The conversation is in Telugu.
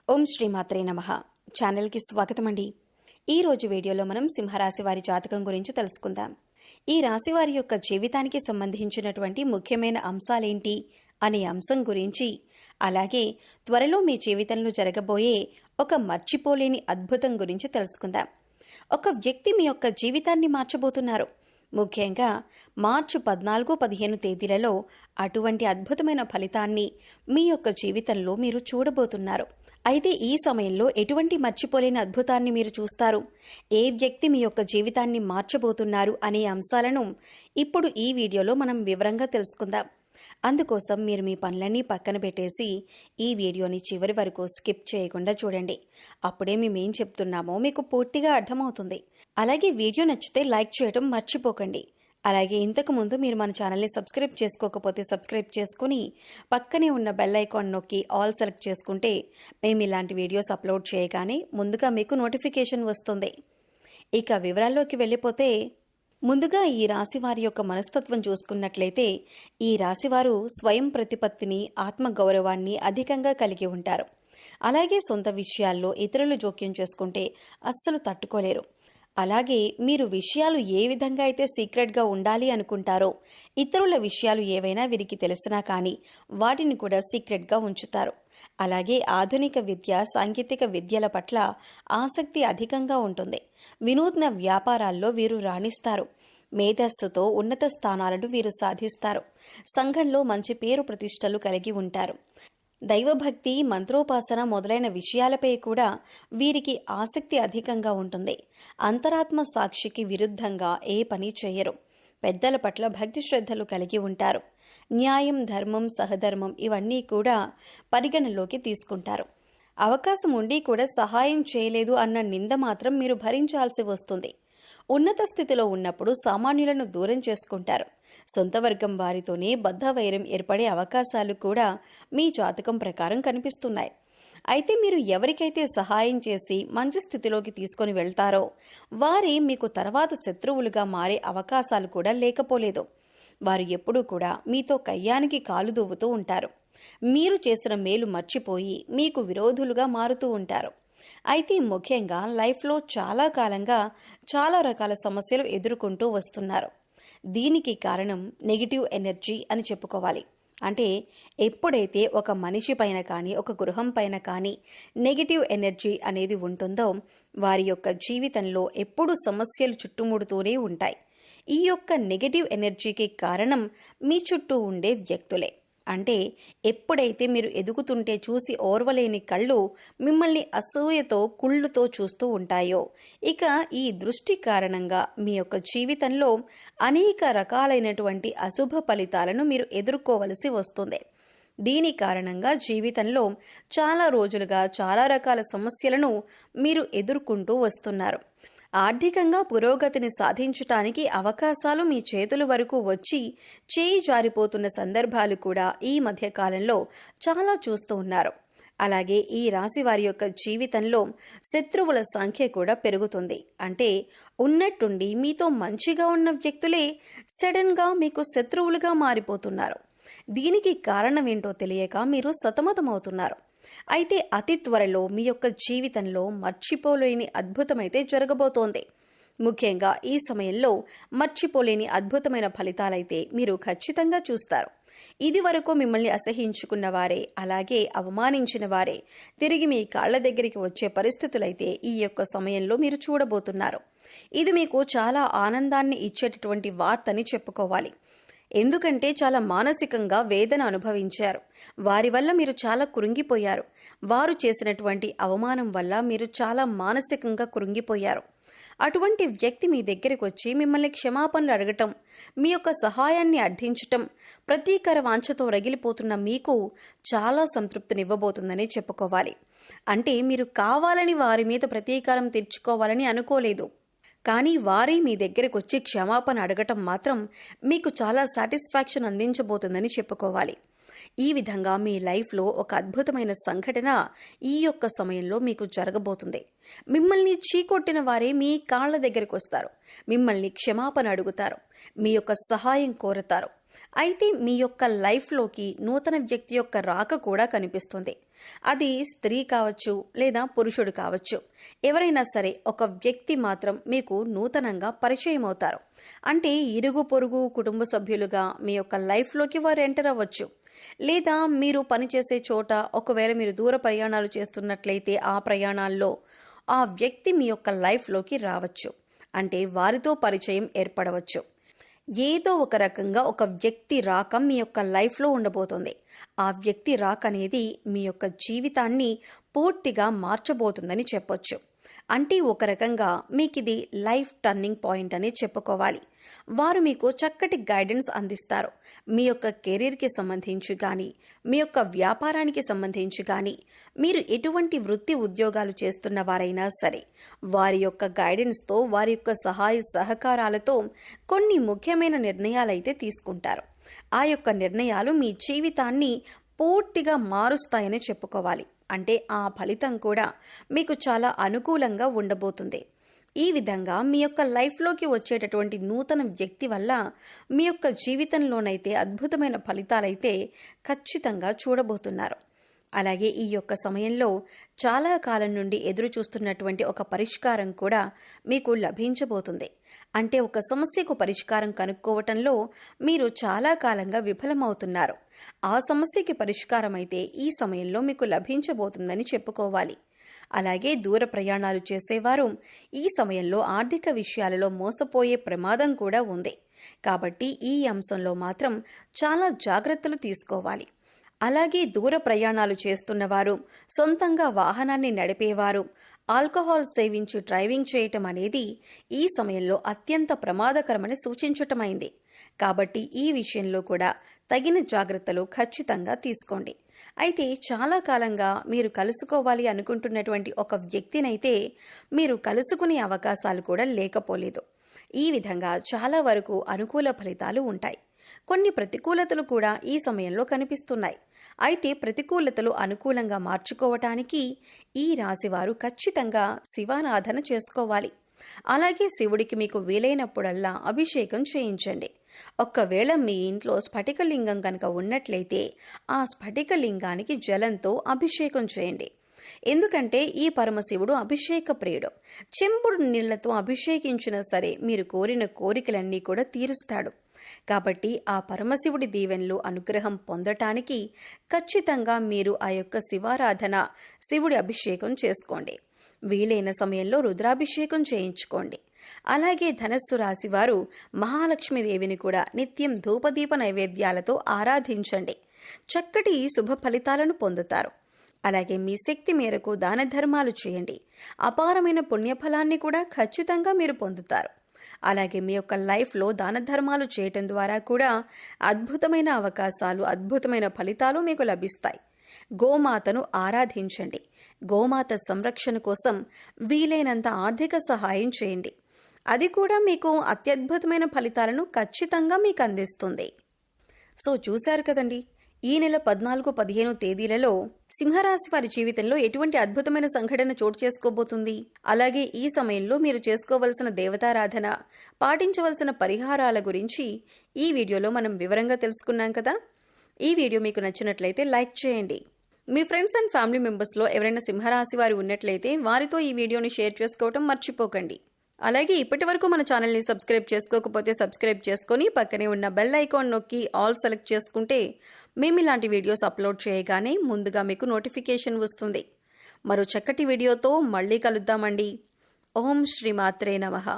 ఓం శ్రీమాత్రే నమః. ఛానల్కి స్వాగతం అండి. ఈరోజు వీడియోలో మనం సింహరాశి వారి జాతకం గురించి తెలుసుకుందాం. ఈ రాశి వారి యొక్క జీవితానికి సంబంధించినటువంటి ముఖ్యమైన అంశాలేంటి అనే అంశం గురించి, అలాగే త్వరలో మీ జీవితంలో జరగబోయే ఒక మర్చిపోలేని అద్భుతం గురించి తెలుసుకుందాం. ఒక వ్యక్తి మీ యొక్క జీవితాన్ని మార్చబోతున్నారు. ముఖ్యంగా మార్చి 14-15 తేదీలలో అటువంటి అద్భుతమైన ఫలితాన్ని మీ యొక్క జీవితంలో మీరు చూడబోతున్నారు. అయితే ఈ సమయంలో ఎటువంటి మర్చిపోలేని అద్భుతాన్ని మీరు చూస్తారు, ఏ వ్యక్తి మీ యొక్క జీవితాన్ని మార్చబోతున్నారు అనే అంశాలను ఇప్పుడు ఈ వీడియోలో మనం వివరంగా తెలుసుకుందాం. అందుకోసం మీరు మీ పనులన్నీ పక్కన పెట్టేసి ఈ వీడియోని చివరి వరకు స్కిప్ చేయకుండా చూడండి. అప్పుడే మేమేం చెప్తున్నామో మీకు పూర్తిగా అర్థమవుతుంది. అలాగే వీడియో నచ్చితే లైక్ చేయడం మర్చిపోకండి. అలాగే ఇంతకుముందు మీరు మన ఛానల్ని సబ్స్క్రైబ్ చేసుకోకపోతే సబ్స్క్రైబ్ చేసుకుని పక్కనే ఉన్న బెల్ ఐకాన్ నొక్కి ఆల్ సెలెక్ట్ చేసుకుంటే మేము ఇలాంటి వీడియోస్ అప్లోడ్ చేయగానే ముందుగా మీకు నోటిఫికేషన్ వస్తుంది. ఇక వివరాల్లోకి వెళ్ళిపోతే, ముందుగా ఈ రాశివారి యొక్క మనస్తత్వం చూసుకున్నట్లయితే ఈ రాశివారు స్వయం ప్రతిపత్తిని, ఆత్మగౌరవాన్ని అధికంగా కలిగి ఉంటారు. అలాగే సొంత విషయాల్లో ఇతరులు జోక్యం చేసుకుంటే అస్సలు తట్టుకోలేరు. అలాగే మీరు విషయాలు ఏ విధంగా అయితే సీక్రెట్గా ఉండాలి అనుకుంటారో, ఇతరుల విషయాలు ఏవైనా వీరికి తెలిసినా కానీ వాటిని కూడా సీక్రెట్గా ఉంచుతారు. అలాగే ఆధునిక విద్య, సాంకేతిక విద్యల పట్ల ఆసక్తి అధికంగా ఉంటుంది. వినూత్న వ్యాపారాల్లో వీరు రాణిస్తారు. మేధస్సుతో ఉన్నత స్థానాలను వీరు సాధిస్తారు. సంఘంలో మంచి పేరు ప్రతిష్టలు కలిగి ఉంటారు. దైవభక్తి, మంత్రోపాసన మొదలైన విషయాలపై కూడా వీరికి ఆసక్తి అధికంగా ఉంటుంది. అంతరాత్మ సాక్షికి విరుద్ధంగా ఏ పని చేయరు. పెద్దల పట్ల భక్తి శ్రద్ధలు కలిగి ఉంటారు. న్యాయం, ధర్మం, సహధర్మం ఇవన్నీ కూడా పరిగణలోకి తీసుకుంటారు. అవకాశం ఉండి కూడా సహాయం చేయలేదు అన్న నింద మాత్రం మీరు భరించాల్సి వస్తుంది. ఉన్నత స్థితిలో ఉన్నప్పుడు సామాన్యులను దూరం చేసుకుంటారు. సొంత వర్గం వారితోనే బద్ధవైరం ఏర్పడే అవకాశాలు కూడా మీ జాతకం ప్రకారం కనిపిస్తున్నాయి. అయితే మీరు ఎవరికైతే సహాయం చేసి మంచి స్థితిలోకి తీసుకొని వెళ్తారో వారే మీకు తర్వాత శత్రువులుగా మారే అవకాశాలు కూడా లేకపోలేదు. వారు ఎప్పుడూ కూడా మీతో కయ్యానికి కాలు దువ్వుతూ ఉంటారు. మీరు చేసిన మేలు మర్చిపోయి మీకు విరోధులుగా మారుతూ ఉంటారు. అయితే ముఖ్యంగా లైఫ్లో చాలా కాలంగా చాలా రకాల సమస్యలు ఎదుర్కొంటూ వస్తున్నారు. దీనికి కారణం నెగిటివ్ ఎనర్జీ అని చెప్పుకోవాలి. అంటే ఎప్పుడైతే ఒక మనిషి పైన కానీ, ఒక గృహం పైన కానీ నెగిటివ్ ఎనర్జీ అనేది ఉంటుందో వారి యొక్క జీవితంలో ఎప్పుడూ సమస్యలు చుట్టుముడుతూనే ఉంటాయి. ఈ యొక్క నెగిటివ్ ఎనర్జీకి కారణం మీ చుట్టూ ఉండే వ్యక్తులే. అంటే ఎప్పుడైతే మీరు ఎదుగుతుంటే చూసి ఓర్వలేని కళ్ళు మిమ్మల్ని అసూయతో, కుళ్ళుతో చూస్తూ ఉంటాయో, ఇక ఈ దృష్టి కారణంగా మీ యొక్క జీవితంలో అనేక రకాలైనటువంటి అశుభ ఫలితాలను మీరు ఎదుర్కోవలసి వస్తుంది. దీని కారణంగా జీవితంలో చాలా రోజులుగా చాలా రకాల సమస్యలను మీరు ఎదుర్కొంటూ వస్తున్నారు. ఆర్థికంగా పురోగతిని సాధించటానికి అవకాశాలు మీ చేతుల వరకు వచ్చి చేయి జారిపోతున్న సందర్భాలు కూడా ఈ మధ్య కాలంలో చాలా చూస్తూ ఉన్నారు. అలాగే ఈ రాశి వారి యొక్క జీవితంలో శత్రువుల సంఖ్య కూడా పెరుగుతుంది. అంటే ఉన్నట్టుండి మీతో మంచిగా ఉన్న వ్యక్తులే సడన్గా మీకు శత్రువులుగా మారిపోతున్నారు. దీనికి కారణం ఏంటో తెలియక మీరు సతమతమవుతున్నారు. అయితే అతి త్వరలో మీ యొక్క జీవితంలో మర్చిపోలేని అద్భుతమైతే జరగబోతోంది. ముఖ్యంగా ఈ సమయంలో మర్చిపోలేని అద్భుతమైన ఫలితాలైతే మీరు ఖచ్చితంగా చూస్తారు. ఇది వరకు మిమ్మల్ని అసహించుకున్న వారే, అలాగే అవమానించిన వారే తిరిగి మీ కాళ్ల దగ్గరికి వచ్చే పరిస్థితులైతే ఈ యొక్క సమయంలో మీరు చూడబోతున్నారు. ఇది మీకు చాలా ఆనందాన్ని ఇచ్చేటటువంటి వార్తని చెప్పుకోవాలి. ఎందుకంటే చాలా మానసికంగా వేదన అనుభవించారు. వారి వల్ల మీరు చాలా కృంగిపోయారు. వారు చేసినటువంటి అవమానం వల్ల మీరు చాలా మానసికంగా కృంగిపోయారు. అటువంటి వ్యక్తి మీ దగ్గరికి వచ్చి మిమ్మల్ని క్షమాపణలు అడగటం, మీ యొక్క సహాయాన్ని అర్థించటం ప్రతీకార వాంఛతో రగిలిపోతున్న మీకు చాలా సంతృప్తినివ్వబోతుందని చెప్పుకోవాలి. అంటే మీరు కావాలని వారి మీద ప్రతీకారం తీర్చుకోవాలని అనుకోలేదు, కానీ వారే మీ దగ్గరకు వచ్చి క్షమాపణ అడగటం మాత్రం మీకు చాలా సాటిస్ఫాక్షన్ అందించబోతుందని చెప్పుకోవాలి. ఈ విధంగా మీ లైఫ్లో ఒక అద్భుతమైన సంఘటన ఈ యొక్క సమయంలో మీకు జరగబోతుంది. మిమ్మల్ని చీకొట్టిన వారే మీ కాళ్ల దగ్గరకు వస్తారు. మిమ్మల్ని క్షమాపణ అడుగుతారు. మీ యొక్క సహాయం కోరతారు. అయితే మీ యొక్క లైఫ్లోకి నూతన వ్యక్తి యొక్క రాక కూడా కనిపిస్తుంది. అది స్త్రీ కావచ్చు లేదా పురుషుడు కావచ్చు. ఎవరైనా సరే ఒక వ్యక్తి మాత్రం మీకు నూతనంగా పరిచయం అవుతారు. అంటే ఇరుగు పొరుగు కుటుంబ సభ్యులుగా మీ యొక్క లైఫ్లోకి వారు ఎంటర్ అవ్వచ్చు. లేదా మీరు పనిచేసే చోట ఒకవేళ మీరు దూర ప్రయాణాలు చేస్తున్నట్లయితే ఆ ప్రయాణాల్లో ఆ వ్యక్తి మీ యొక్క లైఫ్లోకి రావచ్చు. అంటే వారితో పరిచయం ఏర్పడవచ్చు. ఏదో ఒక రకంగా ఒక వ్యక్తి రాక మీ యొక్క లైఫ్లో ఉండబోతుంది. ఆ వ్యక్తి రాక అనేది మీ యొక్క జీవితాన్ని పూర్తిగా మార్చబోతుందని చెప్పొచ్చు. అంటే ఒక రకంగా మీకు ఇది లైఫ్ టర్నింగ్ పాయింట్ అని చెప్పుకోవాలి. వారు మీకు చక్కటి గైడెన్స్ అందిస్తారు. మీ యొక్క కెరీర్కి సంబంధించి కానీ, మీ యొక్క వ్యాపారానికి సంబంధించి కానీ, మీరు ఎటువంటి వృత్తి ఉద్యోగాలు చేస్తున్న వారైనా సరే వారి యొక్క గైడెన్స్తో, వారి యొక్క సహాయ సహకారాలతో కొన్ని ముఖ్యమైన నిర్ణయాలైతే తీసుకుంటారు. ఆ యొక్క నిర్ణయాలు మీ జీవితాన్ని పూర్తిగా మారుస్తాయని చెప్పుకోవాలి. అంటే ఆ ఫలితం కూడా మీకు చాలా అనుకూలంగా ఉండబోతుంది. ఈ విధంగా మీ యొక్క లైఫ్లోకి వచ్చేటటువంటి నూతన వ్యక్తి వల్ల మీ యొక్క జీవితంలోనైతే అద్భుతమైన ఫలితాలైతే ఖచ్చితంగా చూడబోతున్నారు. అలాగే ఈ యొక్క సమయంలో చాలా కాలం నుండి ఎదురు చూస్తున్నటువంటి ఒక పరిష్కారం కూడా మీకు లభించబోతుంది. అంటే ఒక సమస్యకు పరిష్కారం కనుక్కోవటంలో మీరు చాలా కాలంగా విఫలమవుతున్నారు. ఆ సమస్యకి పరిష్కారం అయితే ఈ సమయంలో మీకు లభించబోతుందని చెప్పుకోవాలి. అలాగే దూర ప్రయాణాలు చేసేవారు ఈ సమయంలో ఆర్థిక విషయాలలో మోసపోయే ప్రమాదం కూడా ఉంది. కాబట్టి ఈ అంశంలో మాత్రం చాలా జాగ్రత్తలు తీసుకోవాలి. అలాగే దూర ప్రయాణాలు చేస్తున్నవారు, సొంతంగా వాహనాన్ని నడిపేవారు ఆల్కహాల్ సేవించి డ్రైవింగ్ చేయటం అనేది ఈ సమయంలో అత్యంత ప్రమాదకరమని సూచించటమైంది. కాబట్టి ఈ విషయంలో కూడా తగిన జాగ్రత్తలు ఖచ్చితంగా తీసుకోండి. అయితే చాలా కాలంగా మీరు కలుసుకోవాలి అనుకుంటున్నటువంటి ఒక వ్యక్తినైతే మీరు కలుసుకునే అవకాశాలు కూడా లేకపోలేదు. ఈ విధంగా చాలా వరకు అనుకూల ఫలితాలు ఉంటాయి. కొన్ని ప్రతికూలతలు కూడా ఈ సమయంలో కనిపిస్తున్నాయి. అయితే ప్రతికూలతలు అనుకూలంగా మార్చుకోవటానికి ఈ రాశివారు ఖచ్చితంగా శివారాధన చేసుకోవాలి. అలాగే శివుడికి మీకు వీలైనప్పుడల్లా అభిషేకం చేయించండి. ఒక్కవేళ మీ ఇంట్లో స్ఫటికలింగం కనుక ఉన్నట్లయితే ఆ స్ఫటికలింగానికి జలంతో అభిషేకం చేయండి. ఎందుకంటే ఈ పరమశివుడు అభిషేక ప్రియుడు. చెంబుడు నీళ్లతో అభిషేకించినా సరే మీరు కోరిన కోరికలన్నీ కూడా తీరుస్తాడు. కాబట్టి ఆ పరమశివుడి దీవెనలు అనుగ్రహం పొందటానికి ఖచ్చితంగా మీరు ఆ యొక్క శివారాధన, శివుడి అభిషేకం చేసుకోండి. వీలైన సమయంలో రుద్రాభిషేకం చేయించుకోండి. అలాగే ధనస్సు రాశి వారు మహాలక్ష్మీదేవిని కూడా నిత్యం ధూపదీప నైవేద్యాలతో ఆరాధించండి. చక్కటి శుభ ఫలితాలను పొందుతారు. అలాగే మీ శక్తి మేరకు దాన ధర్మాలు చేయండి. అపారమైన పుణ్యఫలాన్ని కూడా ఖచ్చితంగా మీరు పొందుతారు. అలాగే మీ యొక్క లైఫ్లో దాన ధర్మాలు చేయటం ద్వారా కూడా అద్భుతమైన అవకాశాలు, అద్భుతమైన ఫలితాలు మీకు లభిస్తాయి. గోమాతను ఆరాధించండి. గోమాత సంరక్షణ కోసం వీలైనంత ఆర్థిక సహాయం చేయండి. అది కూడా మీకు అత్యద్భుతమైన ఫలితాలను ఖచ్చితంగా మీకు అందిస్తుంది. సో చూశారు కదండి, ఈ నెల 14, 15 తేదీలలో సింహరాశి వారి జీవితంలో ఎటువంటి అద్భుతమైన సంఘటన చోటు చేసుకోబోతుంది. అలాగే ఈ సమయంలో మీరు చేసుకోవలసిన దేవతారాధన, పాటించవలసిన పరిహారాల గురించి ఈ వీడియోలో మనం వివరంగా తెలుసుకున్నాం కదా. ఈ వీడియో మీకు నచ్చినట్లయితే లైక్ చేయండి. మీ ఫ్రెండ్స్ అండ్ ఫ్యామిలీ మెంబర్స్లో ఎవరైనా సింహరాశి వారు ఉన్నట్లయితే వారితో ఈ వీడియోని షేర్ చేసుకోవటం మర్చిపోకండి. అలాగే ఇప్పటి వరకు మన ఛానల్ని సబ్స్క్రైబ్ చేసుకోకపోతే సబ్స్క్రైబ్ చేసుకొని పక్కనే ఉన్న బెల్ ఐకాన్ నొక్కి ఆల్ సెలెక్ట్ చేసుకుంటే మేము ఇలాంటి వీడియోస్ అప్లోడ్ చేయగానే ముందుగా మీకు నోటిఫికేషన్ వస్తుంది. మరో చక్కటి వీడియోతో మళ్ళీ కలుద్దామండి. ఓం శ్రీమాత్రే నమః.